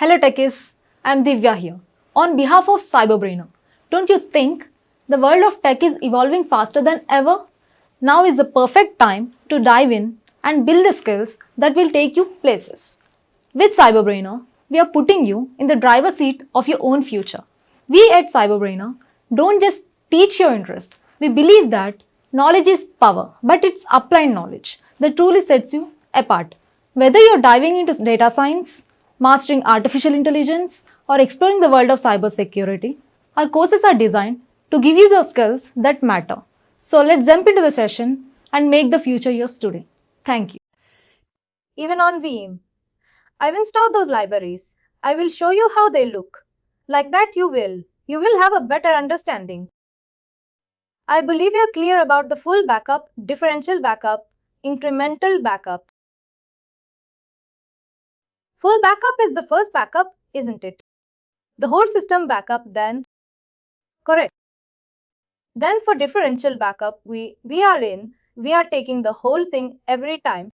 Hello techies, I'm Divya here. On behalf of CyberBrainer, don't you think the world of tech is evolving faster than ever? Now is the perfect time to dive in and build the skills that will take you places. With CyberBrainer, we are putting you in the driver's seat of your own future. We at CyberBrainer don't just teach your interest. We believe that knowledge is power, but it's applied knowledge that truly sets you apart. Whether you're diving into data science, mastering artificial intelligence, or exploring the world of cybersecurity, our courses are designed to give you the skills that matter. So let's jump into the session and make the future yours today. Thank you. Even on Veeam, I've installed those libraries. I will show you how they look. Like that you will have a better understanding. I believe you're clear about the full backup, differential backup, incremental backup. Full backup is the first backup, isn't it? The whole system backup then? Correct. Then for differential backup, we are taking the whole thing every time.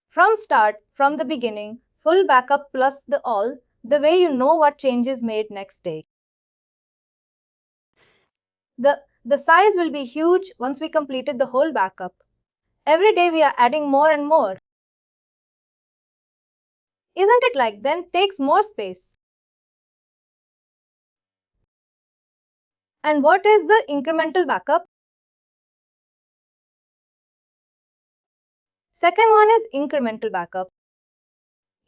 From start, from the beginning, full backup plus the way you know what change is made next day. The size will be huge once we completed the whole backup. Every day we are adding more and more. Isn't it like then takes more space? And what is the incremental backup? Second one is incremental backup.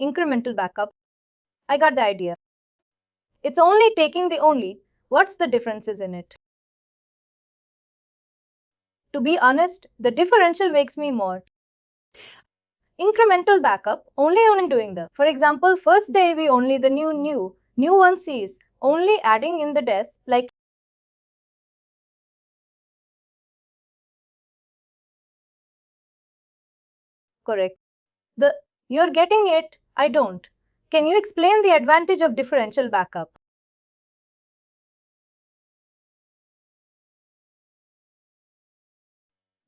Incremental backup. I got the idea. It's only taking the only. What's the differences in it? To be honest, the differential makes me more. Incremental backup only on doing the. For example, first day we only the new one sees, only adding in the death, like correct. You're getting it, I don't. Can you explain the advantage of differential backup?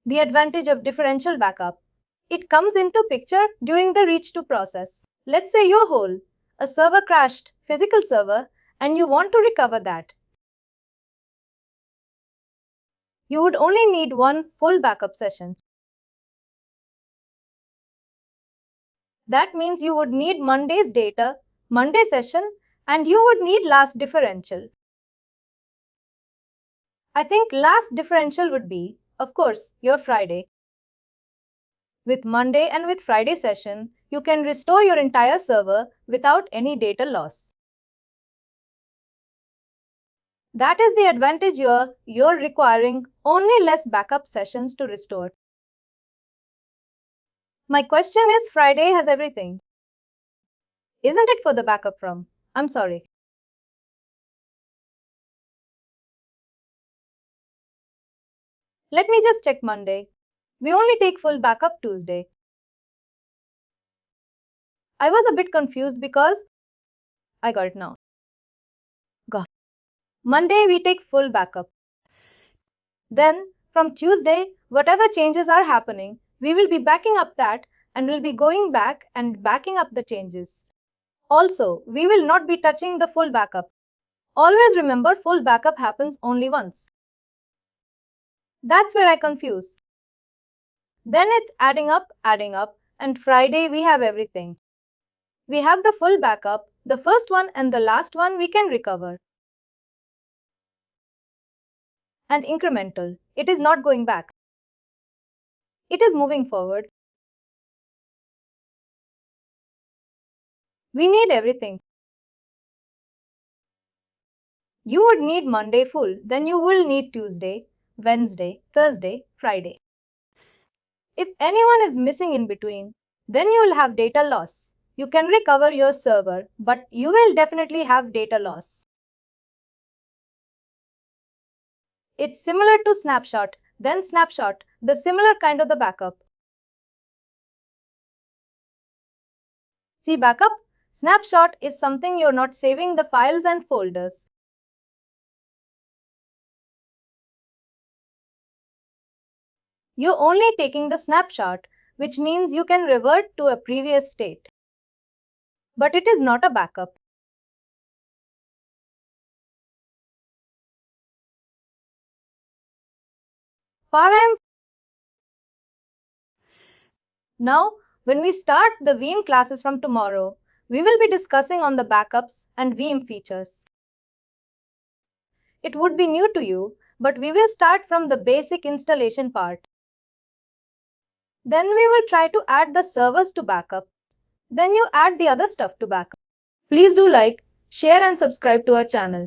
The advantage of differential backup. It comes into picture during the reach to process. Let's say your whole, a server crashed, physical server, and you want to recover that. You would only need one full backup session. That means you would need Monday's data, Monday session, and you would need last differential. I think last differential would be, of course, your Friday. With Monday and with Friday session, you can restore your entire server without any data loss. That is the advantage here. You're requiring only less backup sessions to restore. My question is, Friday has everything. Isn't it for the backup from? I'm sorry. Let me just check Monday. We only take full backup Tuesday. I was a bit confused because I got it now. Got. Monday we take full backup. Then from Tuesday, whatever changes are happening, we will be backing up that and will be going back and backing up the changes. Also, we will not be touching the full backup. Always remember full backup happens only once. That's where I confuse. Then it's adding up, and Friday we have everything. We have the full backup, the first one and the last one we can recover. And incremental, it is not going back. It is moving forward. We need everything. You would need Monday full, then you will need Tuesday, Wednesday, Thursday, Friday. If anyone is missing in between, then you will have data loss. You can recover your server, but you will definitely have data loss. It's similar to snapshot, then snapshot, the similar kind of the backup. See backup? Snapshot is something you're not saving the files and folders. You're only taking the snapshot. which means you can revert to a previous state. But it is not a backup. Far I am. Now, when we start the Veeam classes from tomorrow, we will be discussing on the backups and Veeam features. It would be new to you, but we will start from the basic installation part. Then we will try to add the servers to backup. Then you add the other stuff to backup. Please do like, share and subscribe to our channel.